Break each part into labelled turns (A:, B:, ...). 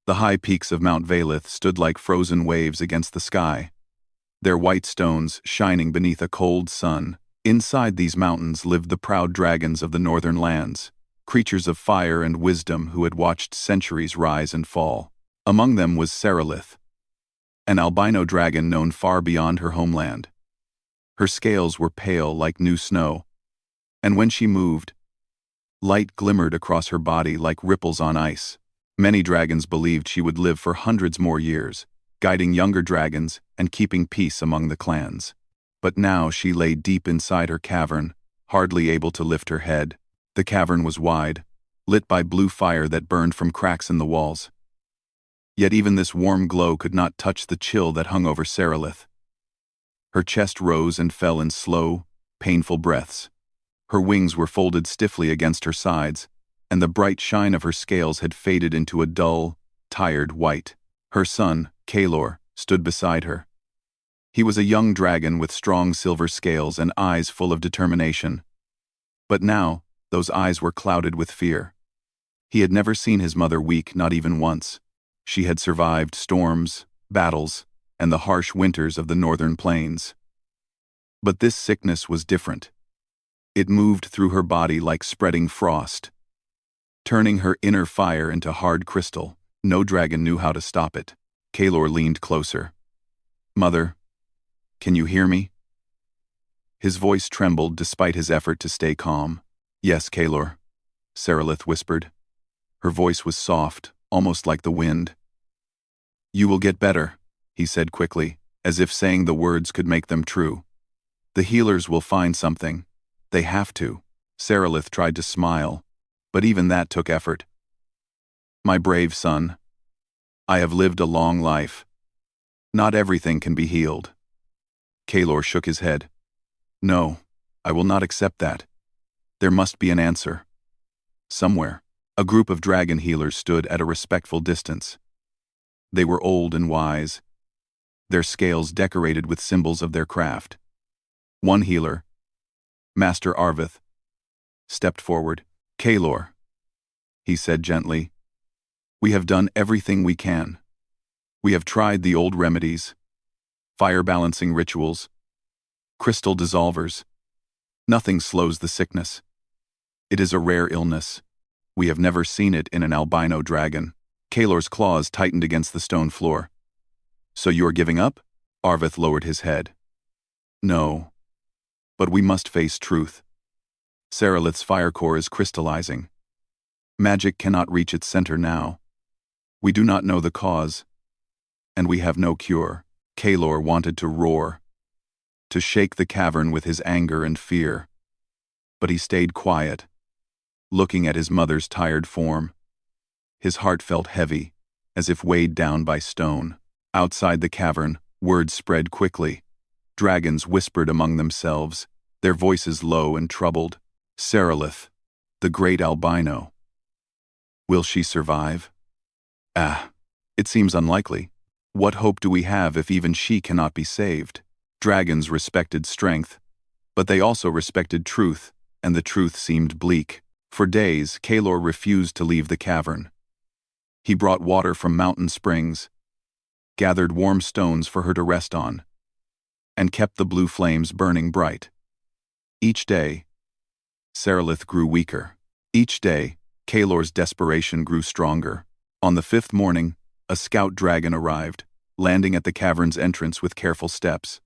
A: The high peaks of Mount Valith stood like frozen waves against the sky, their white stones shining beneath a cold sun. Inside these mountains lived the proud dragons of the northern lands, creatures of fire and wisdom who had watched centuries rise and fall. Among them was Serelith, an albino dragon known far beyond her homeland. Her scales were pale like new snow, and when she moved, light glimmered across her body like ripples on ice. Many dragons believed she would live for hundreds more years, guiding younger dragons and keeping peace among the clans. But now she lay deep inside her cavern, hardly able to lift her head. The cavern was wide, lit by blue fire that burned from cracks in the walls. Yet even this warm glow could not touch the chill that hung over Serelith. Her chest rose and fell in slow, painful breaths. Her wings were folded stiffly against her sides, and the bright shine of her scales had faded into a dull, tired white. Her son, Kalor, stood beside her. He was a young dragon with strong silver scales and eyes full of determination. But now, those eyes were clouded with fear. He had never seen his mother weak, not even once. She had survived storms, battles, and the harsh winters of the northern plains. But this sickness was different. It moved through her body like spreading frost, turning her inner fire into hard crystal. No dragon knew how to stop it. Kalor leaned closer. "Mother, can you hear me?" His voice trembled despite his effort to stay calm. "Yes, Kalor," Serelith whispered. Her voice was soft, almost like the wind. "You will get better," he said quickly, as if saying the words could make them true. "The healers will find something. They have to." Serelith tried to smile, but even that took effort. "My brave son, I have lived a long life. Not everything can be healed." Kalor shook his head. "No, I will not accept that. There must be an answer. Somewhere." A group of dragon healers stood at a respectful distance. They were old and wise, their scales decorated with symbols of their craft. One healer, Master Arvith, stepped forward. "Kalor," he said gently, "we have done everything we can. We have tried the old remedies, fire-balancing rituals, crystal dissolvers. Nothing slows the sickness. It is a rare illness. We have never seen it in an albino dragon." Kalor's claws tightened against the stone floor. "So you are giving up?" Arvith lowered his head. "No. But we must face truth. Serelith's fire core is crystallizing. Magic cannot reach its center now. We do not know the cause, and we have no cure." Kalor wanted to roar, to shake the cavern with his anger and fear. But he stayed quiet, looking at his mother's tired form. His heart felt heavy, as if weighed down by stone. Outside the cavern, word spread quickly. Dragons whispered among themselves, their voices low and troubled. "Serelith, the great albino. Will she survive? It seems unlikely. What hope do we have if even she cannot be saved?" Dragons respected strength, but they also respected truth, and the truth seemed bleak. For days, Kalor refused to leave the cavern. He brought water from mountain springs, gathered warm stones for her to rest on, and kept the blue flames burning bright. Each day, Serelith grew weaker. Each day, Kalor's desperation grew stronger. On the 5th morning, a scout dragon arrived, landing at the cavern's entrance with careful steps.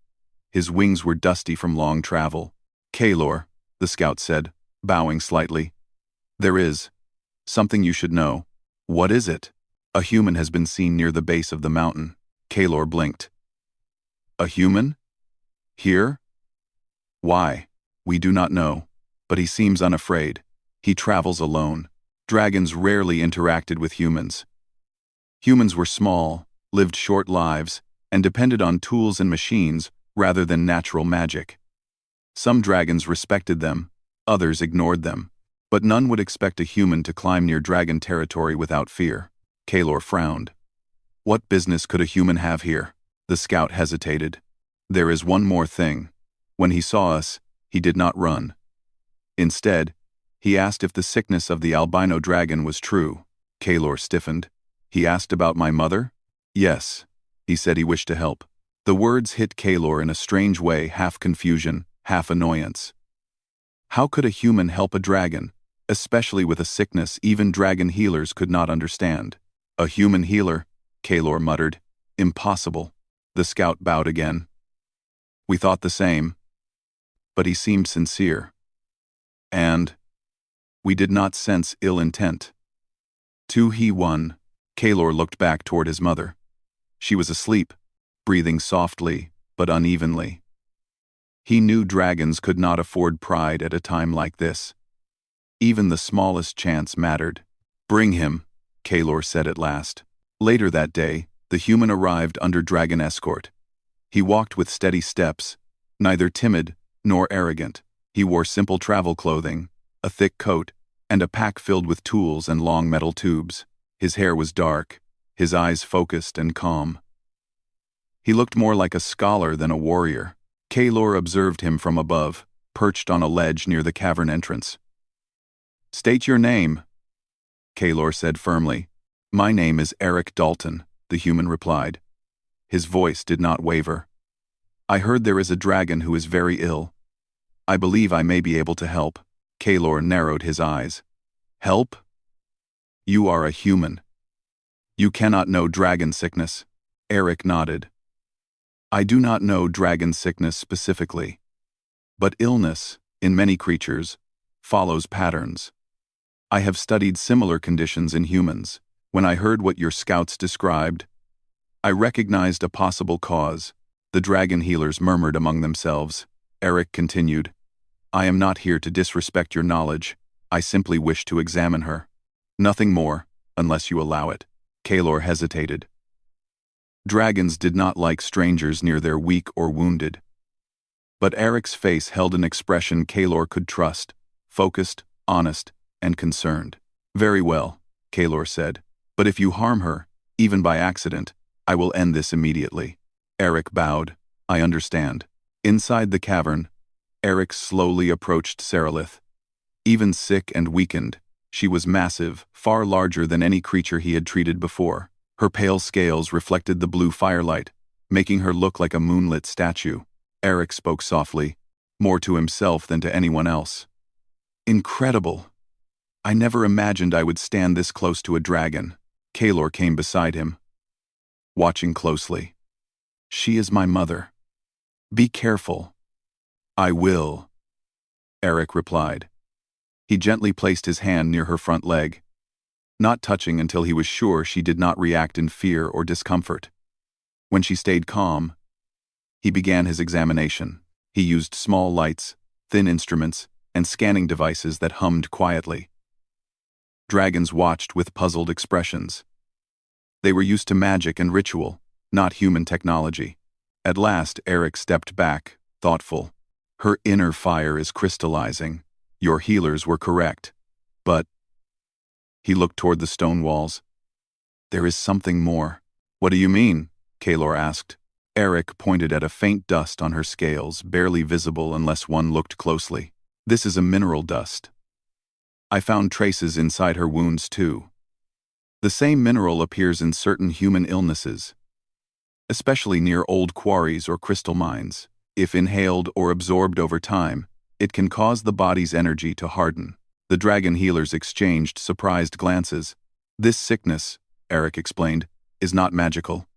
A: His wings were dusty from long travel. "Kalor," the scout said, bowing slightly, "there is something you should know." "What is it?" "A human has been seen near the base of the mountain." Kalor blinked. "A human? Here? Why?" "We do not know, but he seems unafraid. He travels alone." Dragons rarely interacted with humans. Humans were small, lived short lives, and depended on tools and machines rather than natural magic. Some dragons respected them, others ignored them, but none would expect a human to climb near dragon territory without fear. Kalor frowned. "What business could a human have here?" The scout hesitated. "There is one more thing. When he saw us, he did not run. Instead, he asked if the sickness of the albino dragon was true." Kalor stiffened. He asked about my mother? Yes. He said he wished to help. The words hit Kaylor in a strange way, half confusion, half annoyance. How could a human help a dragon, especially with a sickness even dragon healers could not understand? A human healer, Kaylor muttered. Impossible. The scout bowed again. We thought the same. But he seemed sincere. And we did not sense ill intent. 2-1. Kaylor looked back toward his mother. She was asleep, breathing softly but unevenly. He knew dragons could not afford pride at a time like this. Even the smallest chance mattered. Bring him, Kaylor said at last. Later that day, the human arrived under dragon escort. He walked with steady steps, neither timid nor arrogant. He wore simple travel clothing, a thick coat, and a pack filled with tools and long metal tubes. His hair was dark, his eyes focused and calm. He looked more like a scholar than a warrior. Kaylor observed him from above, perched on a ledge near the cavern entrance. State your name, Kaylor said firmly. My name is Eric Dalton, the human replied. His voice did not waver. I heard there is a dragon who is very ill. I believe I may be able to help. Kaylor narrowed his eyes. Help? You are a human. You cannot know dragon sickness. Eric nodded. I do not know dragon sickness specifically. But illness, in many creatures, follows patterns. I have studied similar conditions in humans. When I heard what your scouts described, I recognized a possible cause. The dragon healers murmured among themselves. Eric continued, I am not here to disrespect your knowledge. I simply wish to examine her. Nothing more, unless you allow it. Kaylor hesitated. Dragons did not like strangers near their weak or wounded. But Eric's face held an expression Kaylor could trust, focused, honest, and concerned. Very well, Kaylor said. But if you harm her, even by accident, I will end this immediately. Eric bowed. I understand. Inside the cavern, Eric slowly approached Serelith. Even sick and weakened, she was massive, far larger than any creature he had treated before. Her pale scales reflected the blue firelight, making her look like a moonlit statue. Eric spoke softly, more to himself than to anyone else. Incredible. I never imagined I would stand this close to a dragon. Kaylor came beside him, watching closely. She is my mother. Be careful. I will, Eric replied. He gently placed his hand near her front leg, not touching until he was sure she did not react in fear or discomfort. When she stayed calm, he began his examination. He used small lights, thin instruments, and scanning devices that hummed quietly. Dragons watched with puzzled expressions. They were used to magic and ritual, not human technology. At last, Eric stepped back, thoughtful. Her inner fire is crystallizing. Your healers were correct. But he looked toward the stone walls. There is something more. What do you mean? Kaylor asked. Eric pointed at a faint dust on her scales, barely visible unless one looked closely. This is a mineral dust. I found traces inside her wounds too. The same mineral appears in certain human illnesses, especially near old quarries or crystal mines. If inhaled or absorbed over time, it can cause the body's energy to harden. The dragon healers exchanged surprised glances. This sickness, Eric explained, is not magical.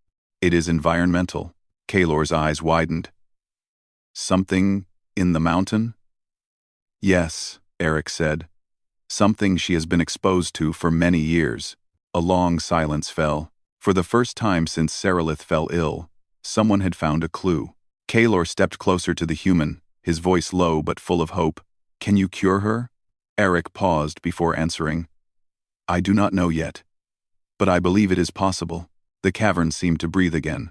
A: It is environmental. Kaylor's eyes widened. Something in the mountain? Yes, Eric said. Something she has been exposed to for many years. A long silence fell. For the first time since Serelith fell ill, someone had found a clue. Kaylor stepped closer to the human, his voice low but full of hope. Can you cure her? Eric paused before answering. I do not know yet, but I believe it is possible. The cavern seemed to breathe again.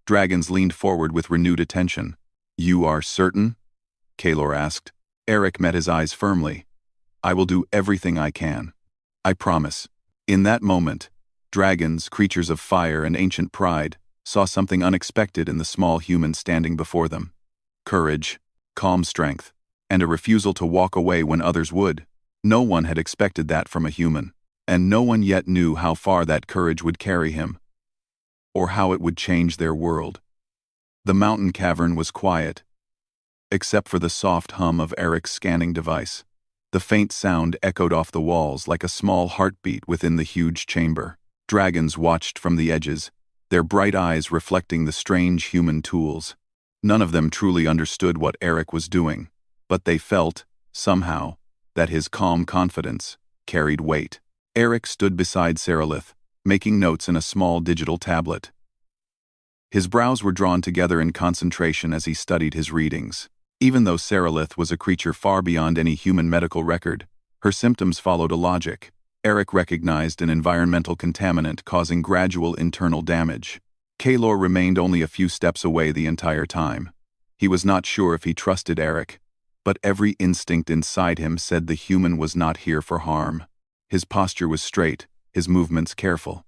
A: Dragons leaned forward with renewed attention. You are certain? Kaylor asked. Eric met his eyes firmly. I will do everything I can. I promise. In that moment, dragons, creatures of fire and ancient pride, saw something unexpected in the small human standing before them. Courage, calm strength, and a refusal to walk away when others would. No one had expected that from a human. and no one yet knew how far that courage would carry him, or how it would change their world. The mountain cavern was quiet, except for the soft hum of Eric's scanning device. The faint sound echoed off the walls like a small heartbeat within the huge chamber. Dragons watched from the edges, their bright eyes reflecting the strange human tools. None of them truly understood what Eric was doing, but they felt, somehow, that his calm confidence carried weight. Eric stood beside Seralith, making notes in a small digital tablet. His brows were drawn together in concentration as he studied his readings. Even though Seralith was a creature far beyond any human medical record, her symptoms followed a logic. Eric recognized an environmental contaminant causing gradual internal damage. Kaelor remained only a few steps away the entire time. He was not sure if he trusted Eric, but every instinct inside him said the human was not here for harm. His posture was straight, his movements careful.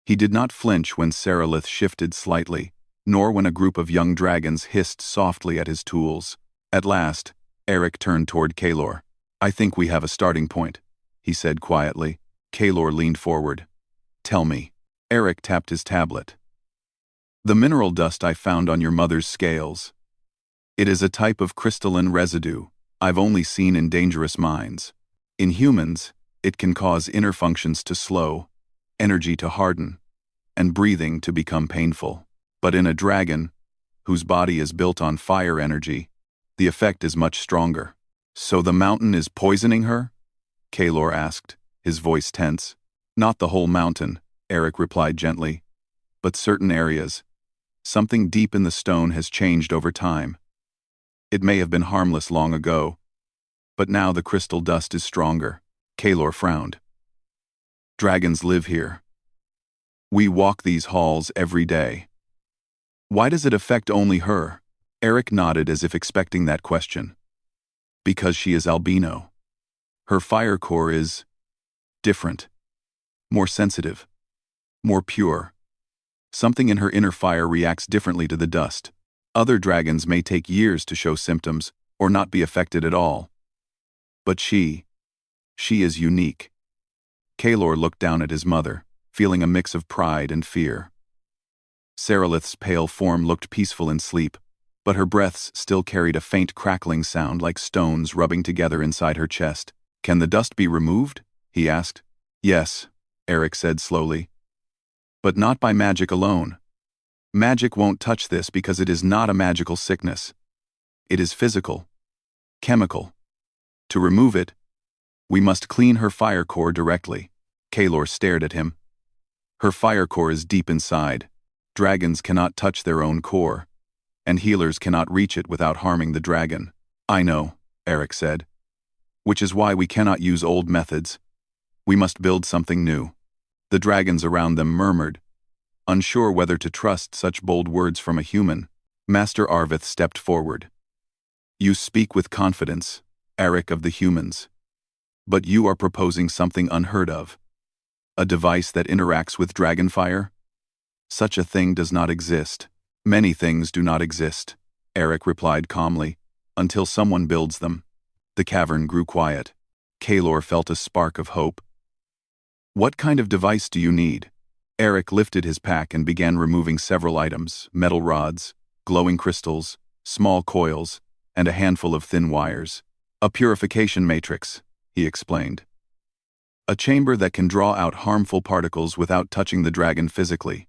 A: He did not flinch when Seralith shifted slightly, nor when a group of young dragons hissed softly at his tools. At last, Eric turned toward Kaelor. "I think we have a starting point," he said quietly. Kaelor leaned forward. "Tell me." Eric tapped his tablet. "The mineral dust I found on your mother's scales. It is a type of crystalline residue I've only seen in dangerous mines. In humans, it can cause inner functions to slow, energy to harden, and breathing to become painful. But in a dragon, whose body is built on fire energy, the effect is much stronger." "So the mountain is poisoning her?" Kaelor asked, his voice tense. "Not the whole mountain," Eric replied gently, "but certain areas. Something deep in the stone has changed over time. It may have been harmless long ago, but now the crystal dust is stronger." Kaelor frowned. "Dragons live here. We walk these halls every day. Why does it affect only her?" Eric nodded as if expecting that question. "Because she is albino. Her fire core is different, more sensitive, more pure. Something in her inner fire reacts differently to the dust. Other dragons may take years to show symptoms or not be affected at all. But she is unique." Kaelor looked down at his mother, feeling a mix of pride and fear. Seralith's pale form looked peaceful in sleep, but her breaths still carried a faint crackling sound like stones rubbing together inside her chest. "Can the dust be removed?" he asked. "Yes," Eric said slowly. "But not by magic alone. Magic won't touch this because it is not a magical sickness. It is physical, chemical. To remove it, we must clean her fire core directly." Kaelor stared at him. "Her fire core is deep inside. Dragons cannot touch their own core, and healers cannot reach it without harming the dragon." "I know," Eric said. "Which is why we cannot use old methods. We must build something new." The dragons around them murmured, unsure whether to trust such bold words from a human. Master Arvith stepped forward. "You speak with confidence, Eric of the humans. But you are proposing something unheard of. A device that interacts with dragonfire? Such a thing does not exist." "Many things do not exist," Eric replied calmly, "until someone builds them." The cavern grew quiet. Kaelor felt a spark of hope. "What kind of device do you need?" Eric lifted his pack and began removing several items: metal rods, glowing crystals, small coils, and a handful of thin wires. "A purification matrix," he explained. "A chamber that can draw out harmful particles without touching the dragon physically.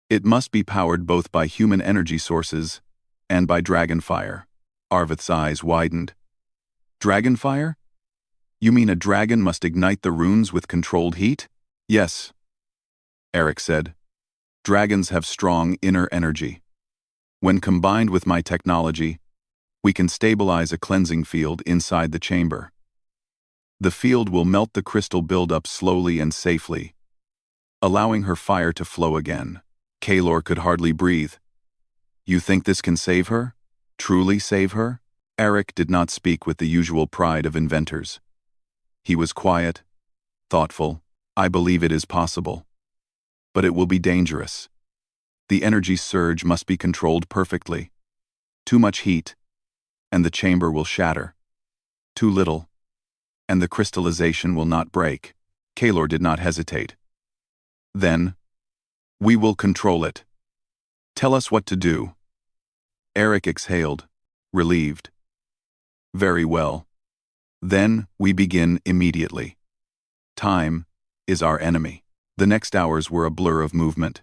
A: It must be powered both by human energy sources and by dragonfire." Arvith's eyes widened. "Dragonfire? You mean a dragon must ignite the runes with controlled heat?" "Yes," Eric said. "Dragons have strong inner energy. When combined with my technology, we can stabilize a cleansing field inside the chamber. The field will melt the crystal buildup slowly and safely, allowing her fire to flow again." Kaelor could hardly breathe. "You think this can save her? Truly save her?" Eric did not speak with the usual pride of inventors. He was quiet, thoughtful. "I believe it is possible. But it will be dangerous. The energy surge must be controlled perfectly. Too much heat, and the chamber will shatter. Too little, and the crystallization will not break." Kaelor did not hesitate. Then, we will control it. Tell us what to do. Eric exhaled, relieved. Very well. Then, we begin immediately. Time is our enemy. The next hours were a blur of movement.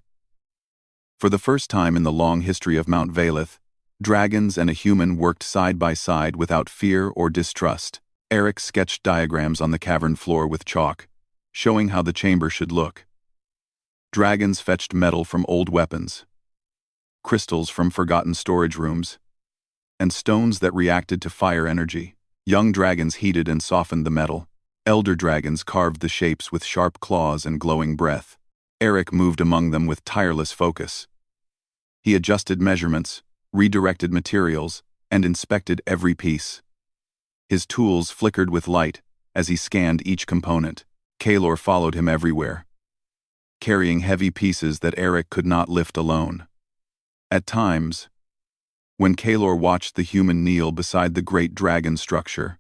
A: For the first time in the long history of Mount Valeth, dragons and a human worked side by side without fear or distrust. Eric sketched diagrams on the cavern floor with chalk, showing how the chamber should look. Dragons fetched metal from old weapons, crystals from forgotten storage rooms, and stones that reacted to fire energy. Young dragons heated and softened the metal. Elder dragons carved the shapes with sharp claws and glowing breath. Eric moved among them with tireless focus. He adjusted measurements, redirected materials, and inspected every piece. His tools flickered with light as he scanned each component. Kaelor followed him everywhere, carrying heavy pieces that Eric could not lift alone. At times, when Kaelor watched the human kneel beside the great dragon structure,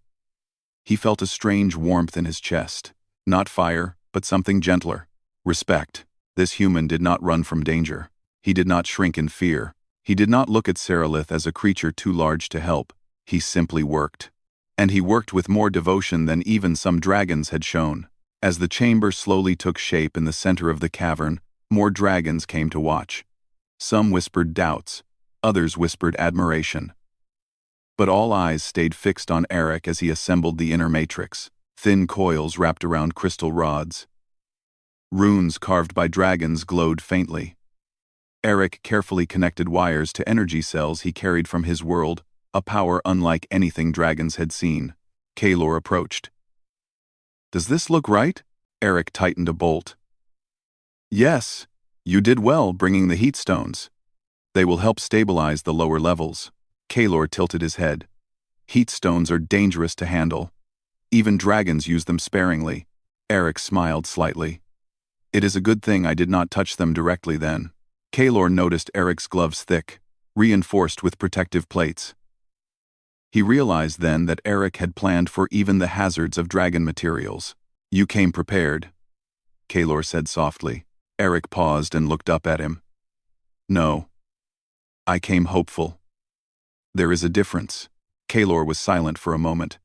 A: he felt a strange warmth in his chest. Not fire, but something gentler. Respect. This human did not run from danger. He did not shrink in fear. He did not look at Serelith as a creature too large to help. He simply worked. And he worked with more devotion than even some dragons had shown. As the chamber slowly took shape in the center of the cavern, more dragons came to watch. Some whispered doubts, others whispered admiration. But all eyes stayed fixed on Eric as he assembled the inner matrix, thin coils wrapped around crystal rods. Runes carved by dragons glowed faintly. Eric carefully connected wires to energy cells he carried from his world, a power unlike anything dragons had seen. Kaelor approached. Does this look right? Eric tightened a bolt. Yes, you did well bringing the heat stones. They will help stabilize the lower levels. Kaelor tilted his head. Heat stones are dangerous to handle. Even dragons use them sparingly. Eric smiled slightly. It is a good thing I did not touch them directly then. Kaelor noticed Eric's gloves thick, reinforced with protective plates. He realized then that Eric had planned for even the hazards of dragon materials. You came prepared, Kaelor said softly. Eric paused and looked up at him. No. I came hopeful. There is a difference. Kaelor was silent for a moment.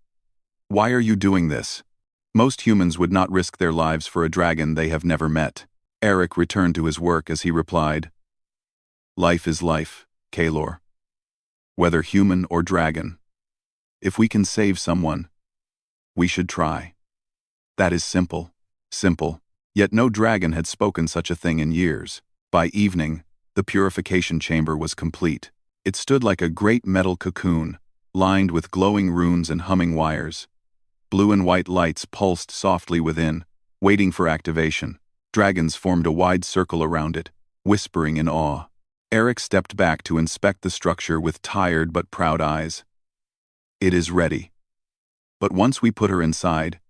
A: Why are you doing this? Most humans would not risk their lives for a dragon they have never met. Eric returned to his work as he replied. Life is life, Kaelor. Whether human or dragon. If we can save someone, we should try. That is simple. Simple. Yet no dragon had spoken such a thing in years. By evening, the purification chamber was complete. It stood like a great metal cocoon, lined with glowing runes and humming wires. Blue and white lights pulsed softly within, waiting for activation. Dragons formed a wide circle around it, whispering in awe. Eric stepped back to inspect the structure with tired but proud eyes. It is ready. But once we put her inside,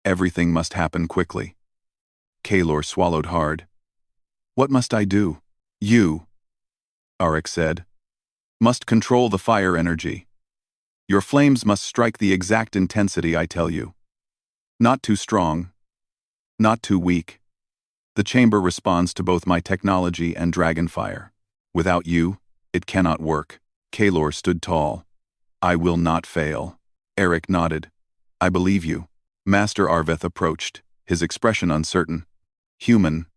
A: everything must happen quickly. Kaelor swallowed hard. What must I do? You, Eric said, must control the fire energy. Your flames must strike the exact intensity I tell you. Not too strong, not too weak. The chamber responds to both my technology and dragonfire. Without you, it cannot work. Kaelor stood tall. I will not fail. Eric nodded. I believe you. Master Arveth approached, his expression uncertain. Humyn,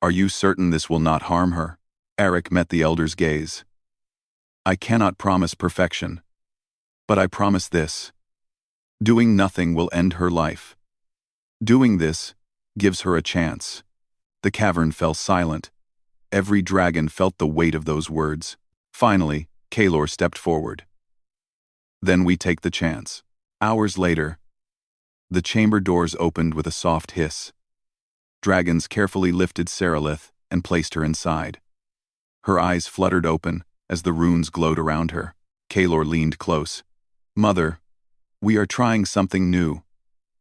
A: are you certain this will not harm her? Eric met the elder's gaze. I cannot promise perfection, but I promise this. Doing nothing will end her life. Doing this gives her a chance. The cavern fell silent. Every dragon felt the weight of those words. Finally, Kaelor stepped forward. Then we take the chance. Hours later, the chamber doors opened with a soft hiss. Dragons carefully lifted Serelith and placed her inside. Her eyes fluttered open as the runes glowed around her. Kaelor leaned close. Mother, we are trying something new.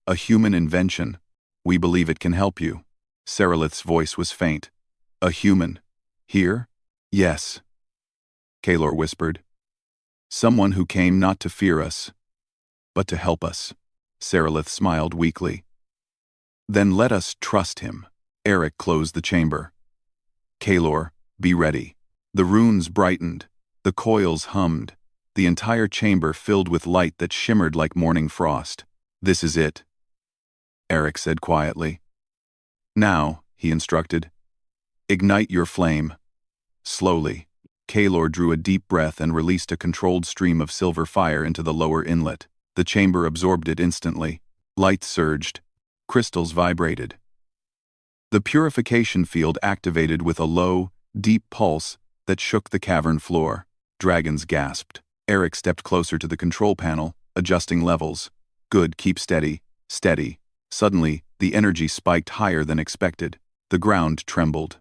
A: A human invention. We believe it can help you. Serelith's voice was faint. A human. Here? Yes. Kaelor whispered. Someone who came not to fear us, but to help us. Serelith smiled weakly. Then let us trust him. Eric closed the chamber. Kaelor, be ready. The runes brightened. The coils hummed. The entire chamber filled with light that shimmered like morning frost. This is it, Eric said quietly. Now, he instructed, ignite your flame. Slowly, Kaelor drew a deep breath and released a controlled stream of silver fire into the lower inlet. The chamber absorbed it instantly. Light surged. Crystals vibrated. The purification field activated with a low, deep pulse that shook the cavern floor. Dragons gasped. Eric stepped closer to the control panel, adjusting levels. Good, keep steady, steady. Suddenly, the energy spiked higher than expected. The ground trembled.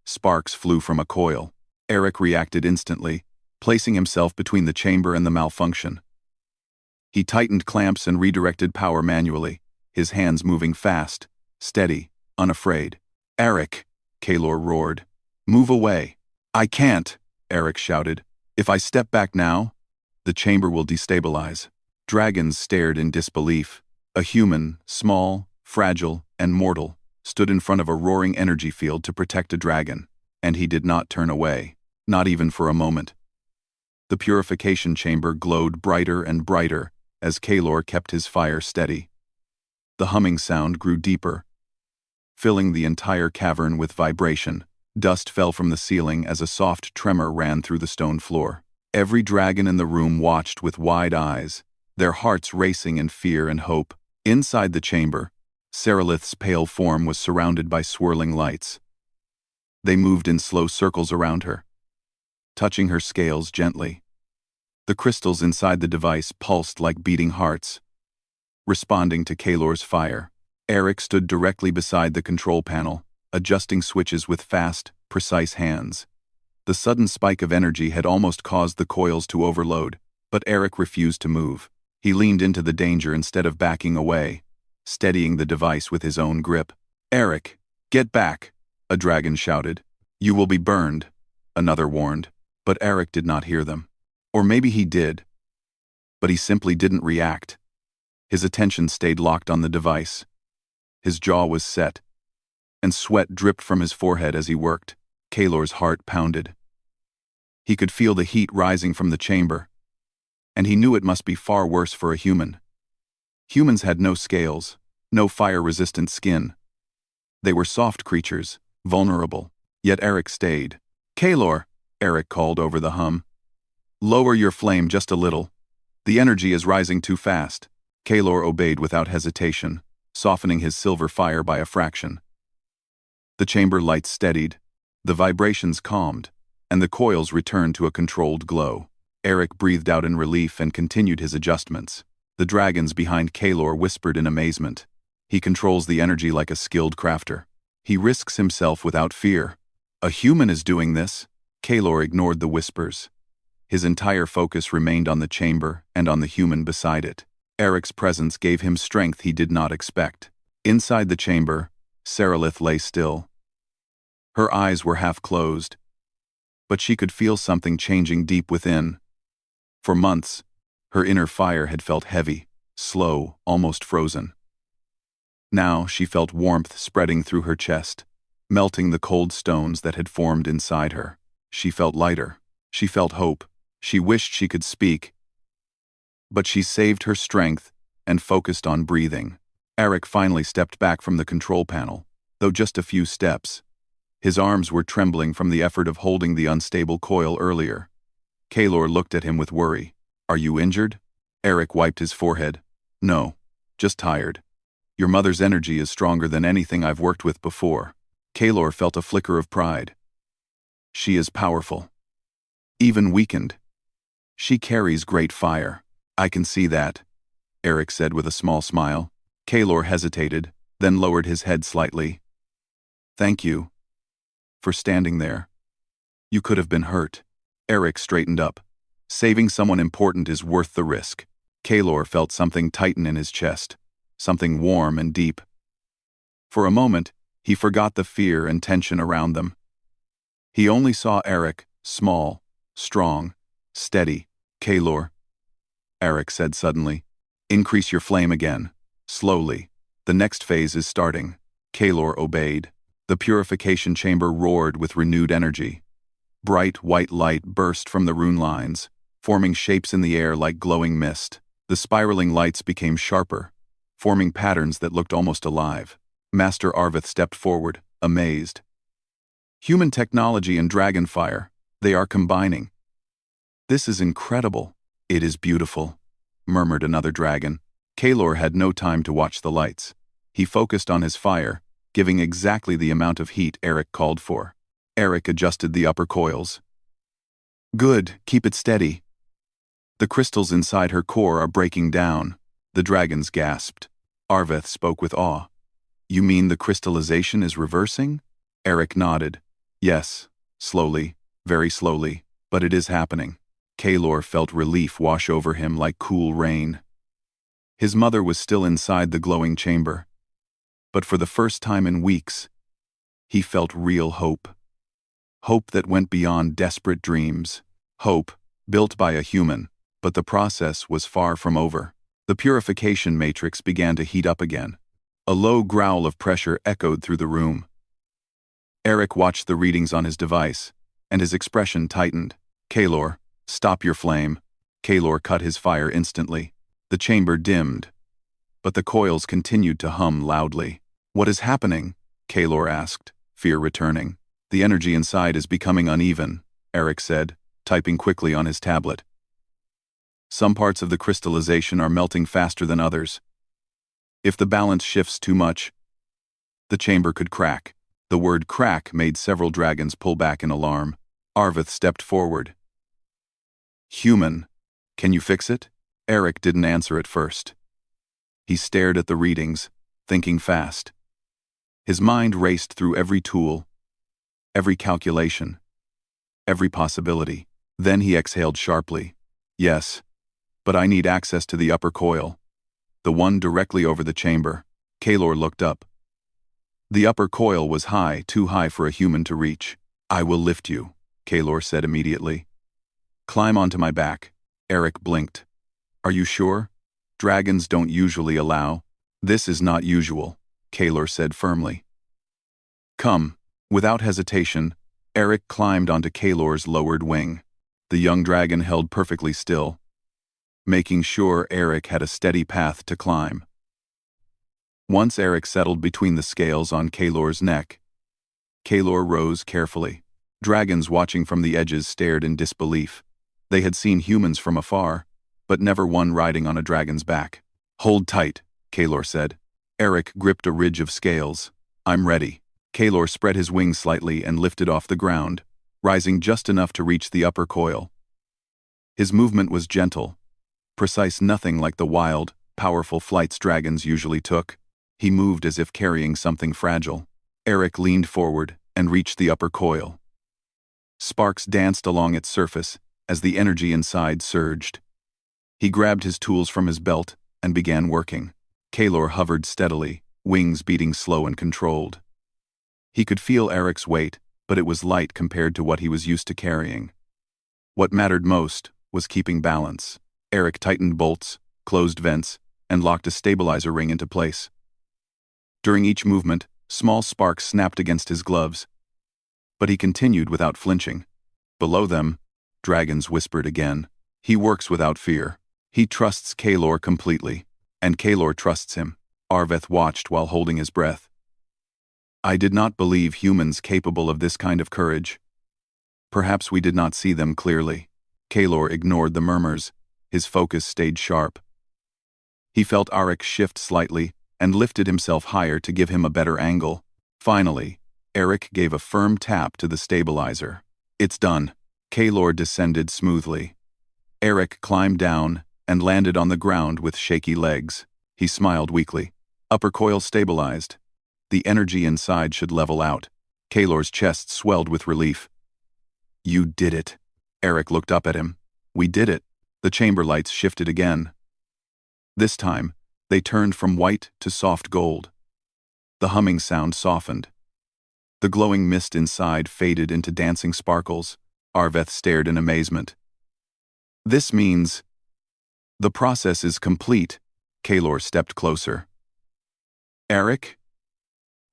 A: Sparks flew from a coil. Eric reacted instantly, placing himself between the chamber and the malfunction. He tightened clamps and redirected power manually, his hands moving fast, steady, unafraid. Eric, Kaelor roared. Move away. I can't, Eric shouted. If I step back now, the chamber will destabilize. Dragons stared in disbelief. A human, small, fragile, and mortal, stood in front of a roaring energy field to protect a dragon, and he did not turn away, not even for a moment. The purification chamber glowed brighter and brighter as Kaelor kept his fire steady. The humming sound grew deeper, filling the entire cavern with vibration. Dust fell from the ceiling as a soft tremor ran through the stone floor. Every dragon in the room watched with wide eyes, their hearts racing in fear and hope. Inside the chamber, Seralith's pale form was surrounded by swirling lights. They moved in slow circles around her, touching her scales gently. The crystals inside the device pulsed like beating hearts, responding to Kaelor's fire. Eric stood directly beside the control panel, adjusting switches with fast, precise hands. The sudden spike of energy had almost caused the coils to overload, but Eric refused to move. He leaned into the danger instead of backing away, steadying the device with his own grip. Eric, get back, a dragon shouted. You will be burned, another warned, but Eric did not hear them. Or maybe he did, but he simply didn't react. His attention stayed locked on the device. His jaw was set, and sweat dripped from his forehead as he worked. Kaelor's heart pounded. He could feel the heat rising from the chamber, and he knew it must be far worse for a human. Humans had no scales, no fire-resistant skin. They were soft creatures, vulnerable, yet Eric stayed. Kaelor, Eric called over the hum. Lower your flame just a little. The energy is rising too fast. Kaelor obeyed without hesitation, softening his silver fire by a fraction. The chamber lights steadied, the vibrations calmed, and the coils returned to a controlled glow. Eric breathed out in relief and continued his adjustments. The dragons behind Kaelor whispered in amazement. He controls the energy like a skilled crafter. He risks himself without fear. A human is doing this. Kaelor ignored the whispers. His entire focus remained on the chamber and on the human beside it. Eric's presence gave him strength he did not expect. Inside the chamber, Seralith lay still. Her eyes were half closed, but she could feel something changing deep within. For months, her inner fire had felt heavy, slow, almost frozen. Now she felt warmth spreading through her chest, melting the cold stones that had formed inside her. She felt lighter. She felt hope. She wished she could speak, but she saved her strength and focused on breathing. Eric finally stepped back from the control panel, though just a few steps. His arms were trembling from the effort of holding the unstable coil earlier. Kaelor looked at him with worry. Are you injured? Eric wiped his forehead. No, just tired. Your mother's energy is stronger than anything I've worked with before. Kaelor felt a flicker of pride. She is powerful. Even weakened. She carries great fire. I can see that, Eric said with a small smile. Kaelor hesitated, then lowered his head slightly. Thank you for standing there. You could have been hurt. Eric straightened up. Saving someone important is worth the risk. Kaelor felt something tighten in his chest, something warm and deep. For a moment, he forgot the fear and tension around them. He only saw Eric, small, strong, steady. Kaelor, Eric said suddenly, increase your flame again, slowly. The next phase is starting. Kalor obeyed. The purification chamber roared with renewed energy. Bright white light burst from the rune lines, forming shapes in the air like glowing mist. The spiraling lights became sharper, forming patterns that looked almost alive. Master Arvith stepped forward, amazed. Human technology and dragon fire, they are combining. This is incredible. It is beautiful, murmured another dragon. Kalor had no time to watch the lights. He focused on his fire, giving exactly the amount of heat Eric called for. Eric adjusted the upper coils. Good, keep it steady. The crystals inside her core are breaking down. The dragons gasped. Arvith spoke with awe. You mean the crystallization is reversing? Eric nodded. Yes, slowly, very slowly, but it is happening. Kalor felt relief wash over him like cool rain. His mother was still inside the glowing chamber. But for the first time in weeks, he felt real hope. Hope that went beyond desperate dreams. Hope, built by a human, but the process was far from over. The purification matrix began to heat up again. A low growl of pressure echoed through the room. Eric watched the readings on his device, and his expression tightened. Kalor, stop your flame. Kalor cut his fire instantly. The chamber dimmed, but the coils continued to hum loudly. What is happening? Kalor asked, fear returning. The energy inside is becoming uneven, Eric said, typing quickly on his tablet. Some parts of the crystallization are melting faster than others. If the balance shifts too much, the chamber could crack. The word crack made several dragons pull back in alarm. Arvith stepped forward. Humyn, can you fix it? Eric didn't answer at first. He stared at the readings, thinking fast. His mind raced through every tool, every calculation, every possibility. Then he exhaled sharply. Yes, but I need access to the upper coil, the one directly over the chamber. Kalor looked up. The upper coil was high, too high for a human to reach. I will lift you, Kalor said immediately. Climb onto my back. Eric blinked. Are you sure? Dragons don't usually allow. This is not usual, Kalor said firmly. Come. Without hesitation, Eric climbed onto Kalor's lowered wing. The young dragon held perfectly still, making sure Eric had a steady path to climb. Once Eric settled between the scales on Kalor's neck, Kalor rose carefully. Dragons watching from the edges stared in disbelief. They had seen humans from afar, but never one riding on a dragon's back. Hold tight, Kalor said. Eric gripped a ridge of scales. I'm ready. Kalor spread his wings slightly and lifted off the ground, rising just enough to reach the upper coil. His movement was gentle, precise, nothing like the wild, powerful flights dragons usually took. He moved as if carrying something fragile. Eric leaned forward and reached the upper coil. Sparks danced along its surface as the energy inside surged. He grabbed his tools from his belt and began working. Kalor hovered steadily, wings beating slow and controlled. He could feel Eric's weight, but it was light compared to what he was used to carrying. What mattered most was keeping balance. Eric tightened bolts, closed vents, and locked a stabilizer ring into place. During each movement, small sparks snapped against his gloves, but he continued without flinching. Below them, dragons whispered again. He works without fear. He trusts Kalor completely, and Kalor trusts him. Arvith watched while holding his breath. I did not believe humans capable of this kind of courage. Perhaps we did not see them clearly. Kalor ignored the murmurs. His focus stayed sharp. He felt Eric shift slightly and lifted himself higher to give him a better angle. Finally, Eric gave a firm tap to the stabilizer. It's done. Kalor descended smoothly. Eric climbed down and landed on the ground with shaky legs. He smiled weakly. Upper coil stabilized. The energy inside should level out. Kalor's chest swelled with relief. You did it. Eric looked up at him. We did it. The chamber lights shifted again. This time, they turned from white to soft gold. The humming sound softened. The glowing mist inside faded into dancing sparkles. Arvith stared in amazement. This means the process is complete. Kalor stepped closer. Eric?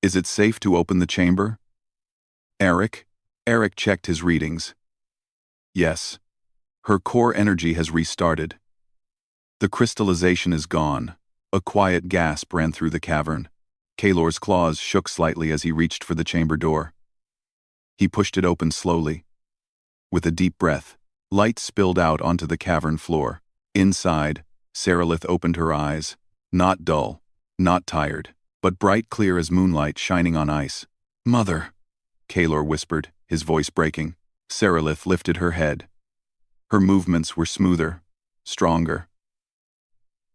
A: Is it safe to open the chamber? Eric? Eric checked his readings. Yes. Her core energy has restarted. The crystallization is gone. A quiet gasp ran through the cavern. Kalor's claws shook slightly as he reached for the chamber door. He pushed it open slowly. With a deep breath, light spilled out onto the cavern floor. Inside, Sarilith opened her eyes, not dull, not tired, but bright clear as moonlight shining on ice. "Mother," Kalor whispered, his voice breaking. Sarilith lifted her head. Her movements were smoother, stronger.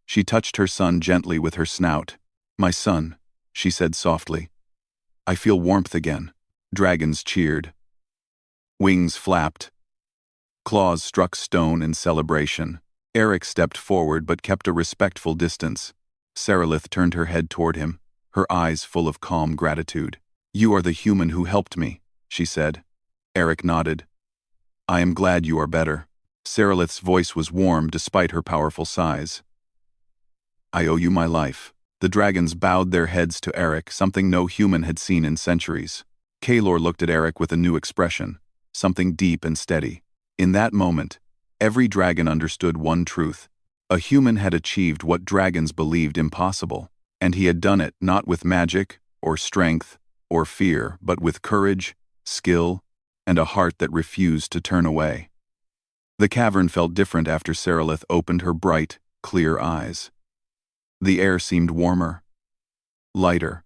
A: She touched her son gently with her snout. "My son," she said softly. "I feel warmth again." Dragons cheered. Wings flapped. Claws struck stone in celebration. Eric stepped forward but kept a respectful distance. Sarilith turned her head toward him, her eyes full of calm gratitude. "You are the human who helped me," she said. Eric nodded. "I am glad you are better." Sarilith's voice was warm despite her powerful size. "I owe you my life." The dragons bowed their heads to Eric, something no human had seen in centuries. Kalor looked at Eric with a new expression, something deep and steady. In that moment, every dragon understood one truth. A human had achieved what dragons believed impossible, and he had done it not with magic, or strength, or fear, but with courage, skill, and a heart that refused to turn away. The cavern felt different after Sarilith opened her bright, clear eyes. The air seemed warmer, lighter,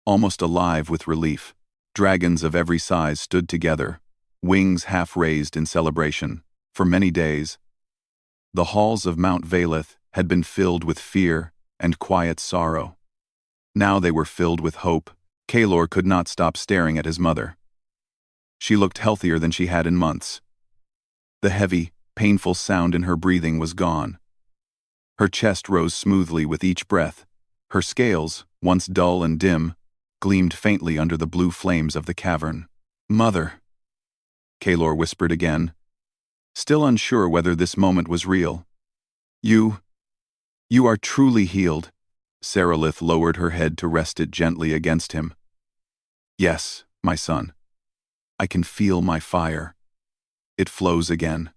A: almost alive with relief. Dragons of every size stood together, wings half raised in celebration. For many days, the halls of Mount Velith had been filled with fear and quiet sorrow. Now they were filled with hope. Kalor could not stop staring at his mother. She looked healthier than she had in months. The heavy, painful sound in her breathing was gone. Her chest rose smoothly with each breath. Her scales, once dull and dim, gleamed faintly under the blue flames of the cavern. "Mother," Kalor whispered again, still unsure whether this moment was real. You are truly healed." Sarilith lowered her head to rest it gently against him. "Yes, my son. I can feel my fire. It flows again."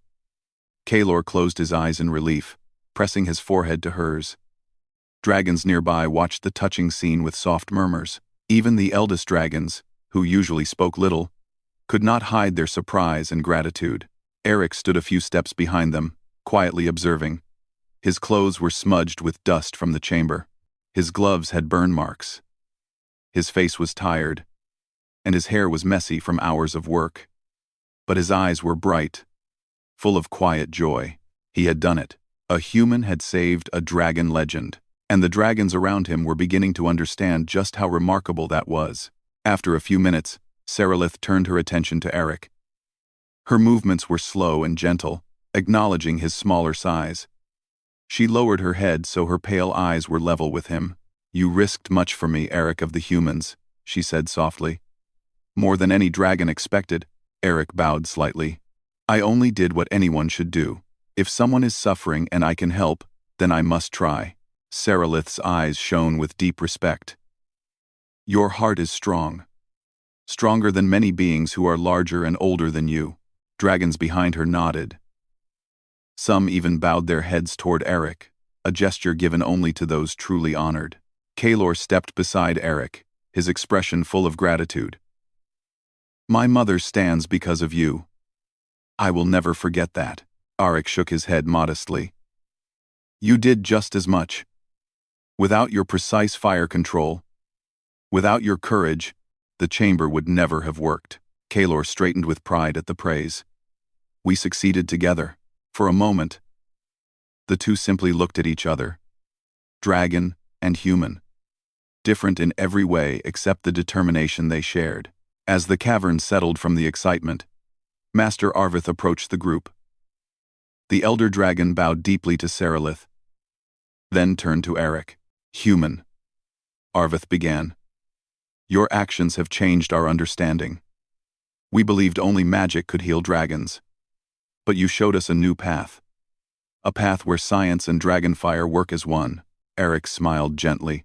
A: Kalor closed his eyes in relief, pressing his forehead to hers. Dragons nearby watched the touching scene with soft murmurs. Even the eldest dragons, who usually spoke little, could not hide their surprise and gratitude. Eric stood a few steps behind them, quietly observing. His clothes were smudged with dust from the chamber. His gloves had burn marks. His face was tired, and his hair was messy from hours of work. But his eyes were bright, full of quiet joy. He had done it. A human had saved a dragon legend, and the dragons around him were beginning to understand just how remarkable that was. After a few minutes, Sarilith turned her attention to Eric. Her movements were slow and gentle, acknowledging his smaller size. She lowered her head so her pale eyes were level with him. "You risked much for me, Eric of the humans," she said softly. "More than any dragon expected." Eric bowed slightly. "I only did what anyone should do. If someone is suffering and I can help, then I must try." Sarilith's eyes shone with deep respect. "Your heart is strong. Stronger than many beings who are larger and older than you." Dragons behind her nodded. Some even bowed their heads toward Eric, a gesture given only to those truly honored. Kalor stepped beside Eric, his expression full of gratitude. "My mother stands because of you. I will never forget that." Eric shook his head modestly. "You did just as much. Without your precise fire control, without your courage, the chamber would never have worked." Kalor straightened with pride at the praise. "We succeeded together." For a moment, the two simply looked at each other. Dragon and human. Different in every way except the determination they shared. As the cavern settled from the excitement, Master Arvith approached the group. The elder dragon bowed deeply to Sarilith, then turned to Eric. "Human," Arvith began. "Your actions have changed our understanding. We believed only magic could heal dragons. But you showed us a new path. A path where science and dragonfire work as one." Eric smiled gently.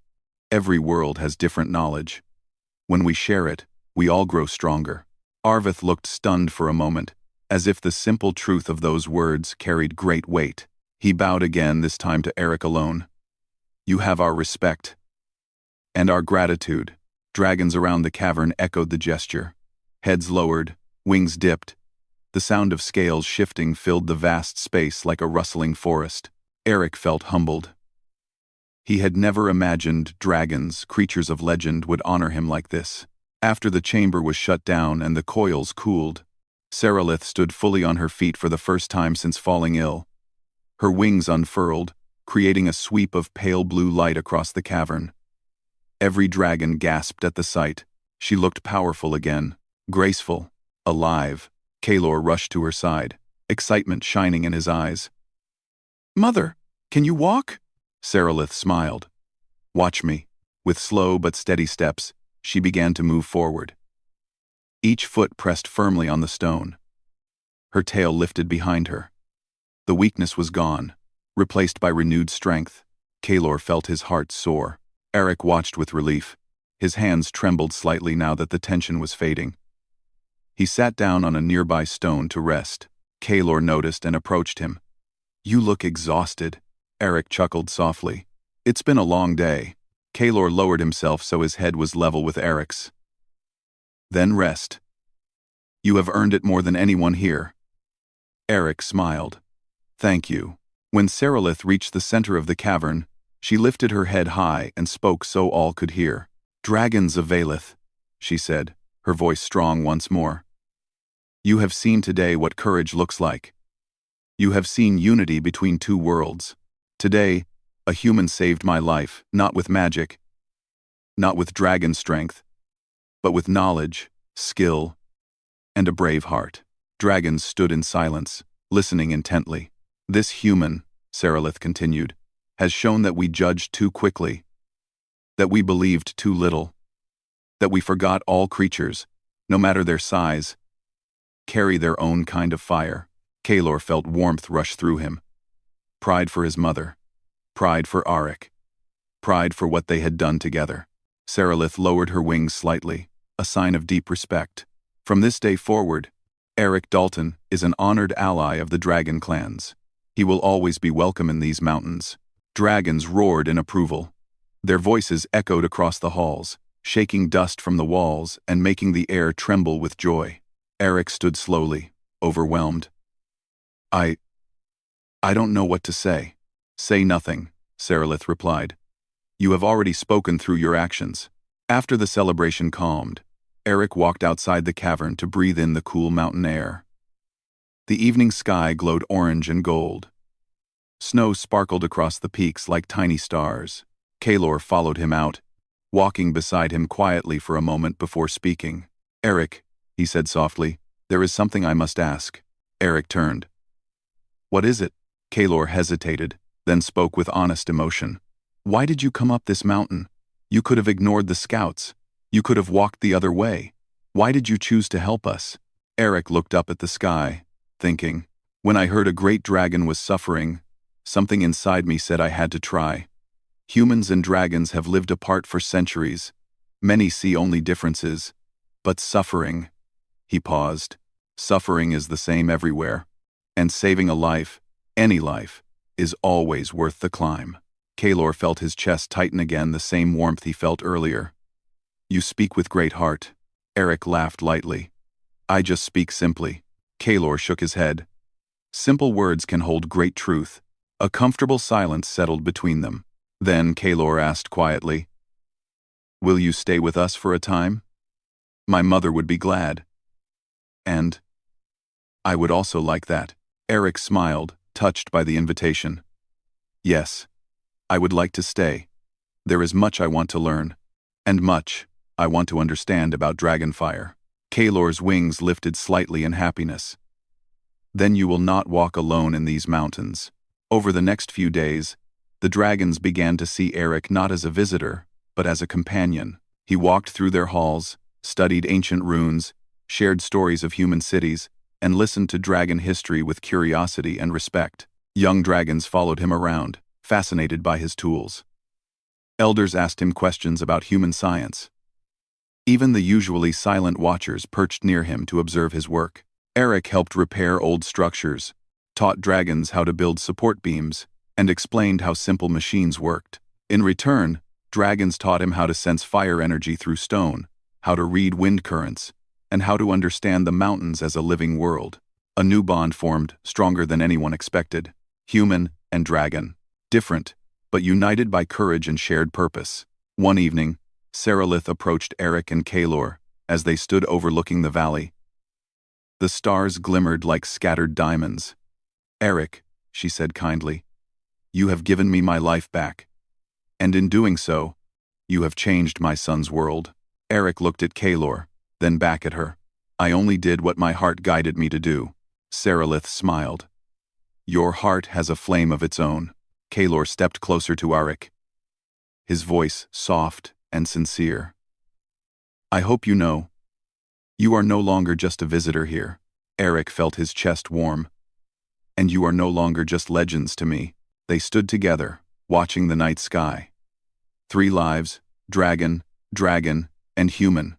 A: Every world has different knowledge. When we share it, we all grow stronger. Arvith looked stunned for a moment, as if the simple truth of those words carried great weight. He bowed again, this time to Eric alone. You have our respect. And our gratitude. Dragons around the cavern echoed the gesture. Heads lowered, wings dipped. The sound of scales shifting filled the vast space like a rustling forest. Eric felt humbled. He had never imagined dragons, creatures of legend, would honor him like this. After the chamber was shut down and the coils cooled, Seralith stood fully on her feet for the first time since falling ill. Her wings unfurled, creating a sweep of pale blue light across the cavern. Every dragon gasped at the sight. She looked powerful again, graceful, alive. Kalor rushed to her side, excitement shining in his eyes. "Mother, can you walk?" Seralith smiled. "Watch me." With slow but steady steps, she began to move forward. Each foot pressed firmly on the stone. Her tail lifted behind her. The weakness was gone, replaced by renewed strength. Kalor felt his heart soar. Eric watched with relief. His hands trembled slightly now that the tension was fading. He sat down on a nearby stone to rest. Kalor noticed and approached him. "You look exhausted." Eric chuckled softly. "It's been a long day." Kalor lowered himself so his head was level with Eric's. "Then rest. You have earned it more than anyone here." Eric smiled. "Thank you." When Seralith reached the center of the cavern, she lifted her head high and spoke so all could hear. "Dragons of Valeth," she said, her voice strong once more. "You have seen today what courage looks like. You have seen unity between two worlds. Today, a human saved my life, not with magic, not with dragon strength, but with knowledge, skill, and a brave heart." Dragons stood in silence, listening intently. "This human," Seralith continued, "has shown that we judged too quickly, that we believed too little, that we forgot all creatures, no matter their size, carry their own kind of fire." Kalor felt warmth rush through him. Pride for his mother. Pride for Arik. Pride for what they had done together. Seralith lowered her wings slightly, a sign of deep respect. From this day forward, Eric Dalton is an honored ally of the dragon clans. He will always be welcome in these mountains. Dragons roared in approval. Their voices echoed across the halls, shaking dust from the walls and making the air tremble with joy. Eric stood slowly, overwhelmed. I don't know what to say." "Say nothing," Seralith replied. "You have already spoken through your actions." After the celebration calmed, Eric walked outside the cavern to breathe in the cool mountain air. The evening sky glowed orange and gold. Snow sparkled across the peaks like tiny stars. Kalor followed him out, walking beside him quietly for a moment before speaking. "Eric," he said softly, "there is something I must ask." Eric turned. "What is it?" Kalor hesitated, then spoke with honest emotion. "Why did you come up this mountain? You could have ignored the scouts. You could have walked the other way. Why did you choose to help us?" Eric looked up at the sky, thinking, "When I heard a great dragon was suffering, something inside me said I had to try. Humans and dragons have lived apart for centuries. Many see only differences. But suffering," he paused, "suffering is the same everywhere. And saving a life, any life, is always worth the climb." Kalor felt his chest tighten again, the same warmth he felt earlier. "You speak with great heart." Eric laughed lightly. "I just speak simply." Kalor shook his head. "Simple words can hold great truth." A comfortable silence settled between them. Then Kalor asked quietly, "Will you stay with us for a time? My mother would be glad. And I would also like that." Eric smiled, touched by the invitation. "Yes, I would like to stay. There is much I want to learn, and much I want to understand about dragonfire." Kalor's wings lifted slightly in happiness. "Then you will not walk alone in these mountains." Over the next few days, the dragons began to see Eric not as a visitor, but as a companion. He walked through their halls, studied ancient runes, shared stories of human cities, and listened to dragon history with curiosity and respect. Young dragons followed him around, fascinated by his tools. Elders asked him questions about human science. Even the usually silent watchers perched near him to observe his work. Eric helped repair old structures, taught dragons how to build support beams, and explained how simple machines worked. In return, dragons taught him how to sense fire energy through stone, how to read wind currents, and how to understand the mountains as a living world. A new bond formed, stronger than anyone expected. Human and dragon. Different, but united by courage and shared purpose. One evening, Seralith approached Eric and Kalor as they stood overlooking the valley. The stars glimmered like scattered diamonds. "Eric," she said kindly, "you have given me my life back. And in doing so, you have changed my son's world." Eric looked at Kalor, then back at her. "I only did what my heart guided me to do." Seralith smiled. "Your heart has a flame of its own." Kalor stepped closer to Eric, his voice soft and sincere. "I hope you know, you are no longer just a visitor here." Eric felt his chest warm. "And you are no longer just legends to me." They stood together, watching the night sky. 3 lives, dragon, and human,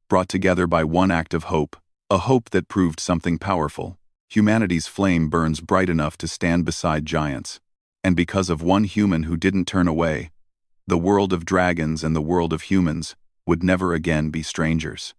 A: brought together by one act of hope, a hope that proved something powerful. Humanity's flame burns bright enough to stand beside giants. And because of one human who didn't turn away, the world of dragons and the world of humans would never again be strangers.